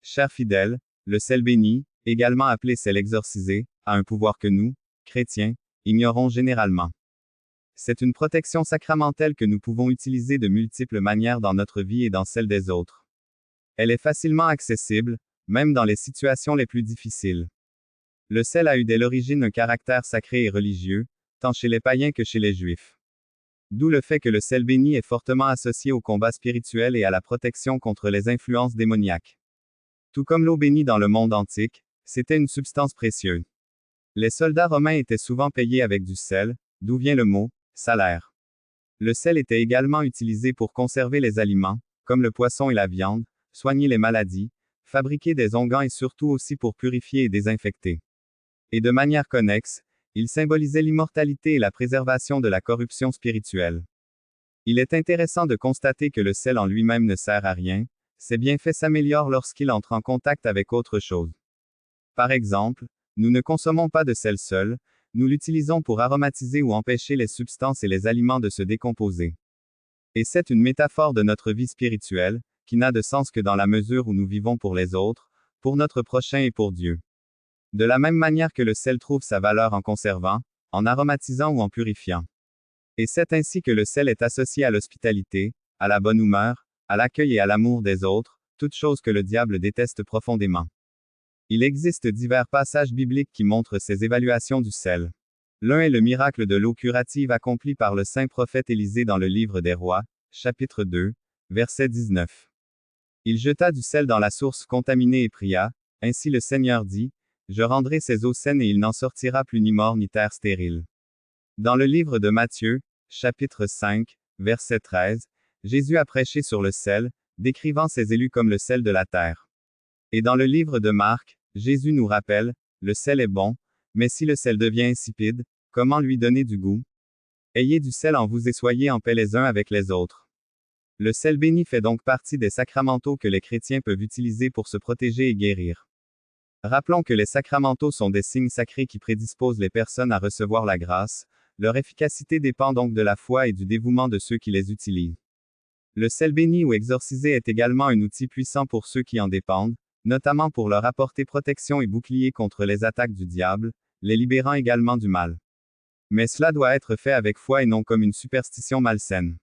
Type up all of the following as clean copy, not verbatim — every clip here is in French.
Chers fidèles, le sel béni, également appelé sel exorcisé, a un pouvoir que nous, chrétiens, ignorons généralement. C'est une protection sacramentelle que nous pouvons utiliser de multiples manières dans notre vie et dans celle des autres. Elle est facilement accessible, même dans les situations les plus difficiles. Le sel a eu dès l'origine un caractère sacré et religieux, tant chez les païens que chez les juifs. D'où le fait que le sel béni est fortement associé au combat spirituel et à la protection contre les influences démoniaques. Tout comme l'eau bénie dans le monde antique, c'était une substance précieuse. Les soldats romains étaient souvent payés avec du sel, d'où vient le mot salaire. Le sel était également utilisé pour conserver les aliments, comme le poisson et la viande, soigner les maladies, fabriquer des onguents et surtout aussi pour purifier et désinfecter. Et de manière connexe, il symbolisait l'immortalité et la préservation de la corruption spirituelle. Il est intéressant de constater que le sel en lui-même ne sert à rien, ses bienfaits s'améliorent lorsqu'il entre en contact avec autre chose. Par exemple, nous ne consommons pas de sel seul, nous l'utilisons pour aromatiser ou empêcher les substances et les aliments de se décomposer. Et c'est une métaphore de notre vie spirituelle, qui n'a de sens que dans la mesure où nous vivons pour les autres, pour notre prochain et pour Dieu. De la même manière que le sel trouve sa valeur en conservant, en aromatisant ou en purifiant. Et c'est ainsi que le sel est associé à l'hospitalité, à la bonne humeur, à l'accueil et à l'amour des autres, toutes choses que le diable déteste profondément. Il existe divers passages bibliques qui montrent ces évaluations du sel. L'un est le miracle de l'eau curative accompli par le saint prophète Élisée dans le livre des Rois, chapitre 2, verset 19. Il jeta du sel dans la source contaminée et pria, ainsi le Seigneur dit, je rendrai ces eaux saines et il n'en sortira plus ni mort ni terre stérile. Dans le livre de Matthieu, chapitre 5, verset 13, Jésus a prêché sur le sel, décrivant ses élus comme le sel de la terre. Et dans le livre de Marc, Jésus nous rappelle, le sel est bon, mais si le sel devient insipide, comment lui donner du goût? Ayez du sel en vous et soyez en paix les uns avec les autres. Le sel béni fait donc partie des sacramentaux que les chrétiens peuvent utiliser pour se protéger et guérir. Rappelons que les sacramentaux sont des signes sacrés qui prédisposent les personnes à recevoir la grâce, leur efficacité dépend donc de la foi et du dévouement de ceux qui les utilisent. Le sel béni ou exorcisé est également un outil puissant pour ceux qui en dépendent, notamment pour leur apporter protection et bouclier contre les attaques du diable, les libérant également du mal. Mais cela doit être fait avec foi et non comme une superstition malsaine.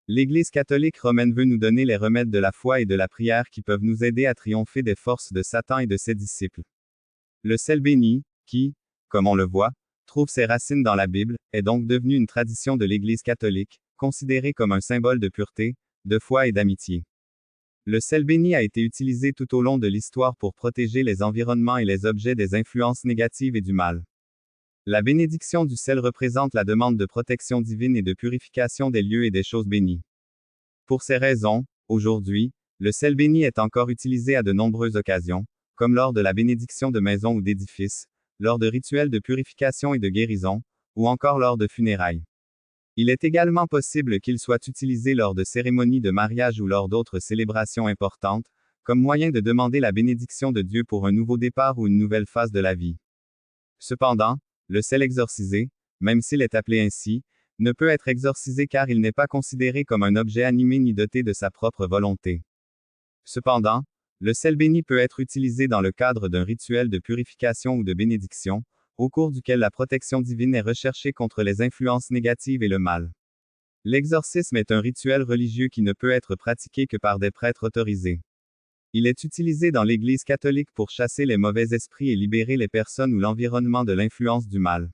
L'Église catholique romaine veut nous donner les remèdes de la foi et de la prière qui peuvent nous aider à triompher des forces de Satan et de ses disciples. Le sel béni, qui, comme on le voit, trouve ses racines dans la Bible, est donc devenu une tradition de l'Église catholique, considérée comme un symbole de pureté, de foi et d'amitié. Le sel béni a été utilisé tout au long de l'histoire pour protéger les environnements et les objets des influences négatives et du mal. La bénédiction du sel représente la demande de protection divine et de purification des lieux et des choses bénies. Pour ces raisons, aujourd'hui, le sel béni est encore utilisé à de nombreuses occasions, comme lors de la bénédiction de maisons ou d'édifices, lors de rituels de purification et de guérison, ou encore lors de funérailles. Il est également possible qu'il soit utilisé lors de cérémonies de mariage ou lors d'autres célébrations importantes, comme moyen de demander la bénédiction de Dieu pour un nouveau départ ou une nouvelle phase de la vie. Cependant, le sel exorcisé, même s'il est appelé ainsi, ne peut être exorcisé car il n'est pas considéré comme un objet animé ni doté de sa propre volonté. Cependant, le sel béni peut être utilisé dans le cadre d'un rituel de purification ou de bénédiction, au cours duquel la protection divine est recherchée contre les influences négatives et le mal. L'exorcisme est un rituel religieux qui ne peut être pratiqué que par des prêtres autorisés. Il est utilisé dans l'Église catholique pour chasser les mauvais esprits et libérer les personnes ou l'environnement de l'influence du mal.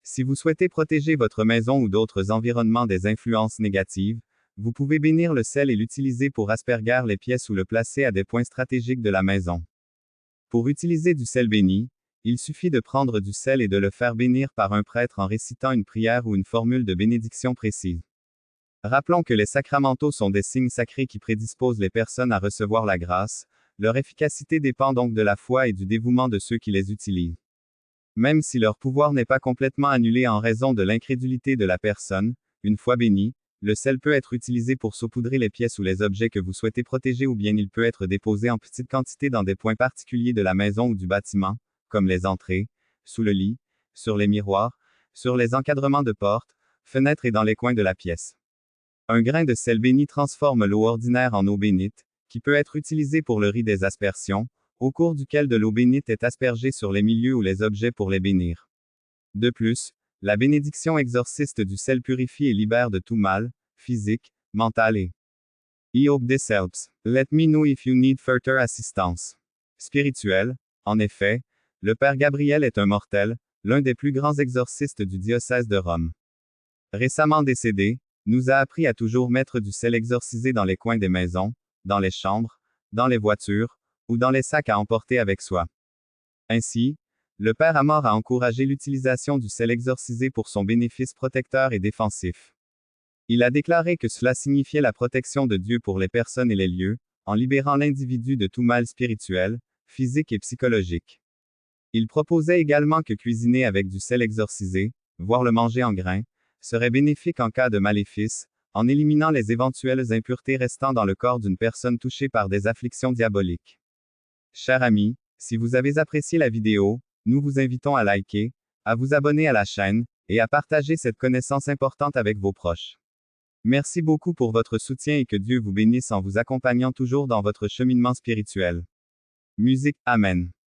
Si vous souhaitez protéger votre maison ou d'autres environnements des influences négatives, vous pouvez bénir le sel et l'utiliser pour asperger les pièces ou le placer à des points stratégiques de la maison. Pour utiliser du sel béni, il suffit de prendre du sel et de le faire bénir par un prêtre en récitant une prière ou une formule de bénédiction précise. Rappelons que les sacramentaux sont des signes sacrés qui prédisposent les personnes à recevoir la grâce, leur efficacité dépend donc de la foi et du dévouement de ceux qui les utilisent. Même si leur pouvoir n'est pas complètement annulé en raison de l'incrédulité de la personne, une fois béni, le sel peut être utilisé pour saupoudrer les pièces ou les objets que vous souhaitez protéger ou bien il peut être déposé en petite quantité dans des points particuliers de la maison ou du bâtiment, comme les entrées, sous le lit, sur les miroirs, sur les encadrements de portes, fenêtres et dans les coins de la pièce. Un grain de sel béni transforme l'eau ordinaire en eau bénite, qui peut être utilisé pour le rite des aspersions, au cours duquel de l'eau bénite est aspergée sur les milieux ou les objets pour les bénir. De plus, la bénédiction exorciste du sel purifie et libère de tout mal, physique, mental et I hope this helps. Let me know if you need further assistance. Spirituel, en effet, le Père Gabriel est un mortel, l'un des plus grands exorcistes du diocèse de Rome. Récemment décédé, nous a appris à toujours mettre du sel exorcisé dans les coins des maisons, dans les chambres, dans les voitures, ou dans les sacs à emporter avec soi. Ainsi, le Père Amor a encouragé l'utilisation du sel exorcisé pour son bénéfice protecteur et défensif. Il a déclaré que cela signifiait la protection de Dieu pour les personnes et les lieux, en libérant l'individu de tout mal spirituel, physique et psychologique. Il proposait également que cuisiner avec du sel exorcisé, voire le manger en grains, serait bénéfique en cas de maléfice, en éliminant les éventuelles impuretés restant dans le corps d'une personne touchée par des afflictions diaboliques. Chers amis, si vous avez apprécié la vidéo, nous vous invitons à liker, à vous abonner à la chaîne, et à partager cette connaissance importante avec vos proches. Merci beaucoup pour votre soutien et que Dieu vous bénisse en vous accompagnant toujours dans votre cheminement spirituel. Musique, Amen.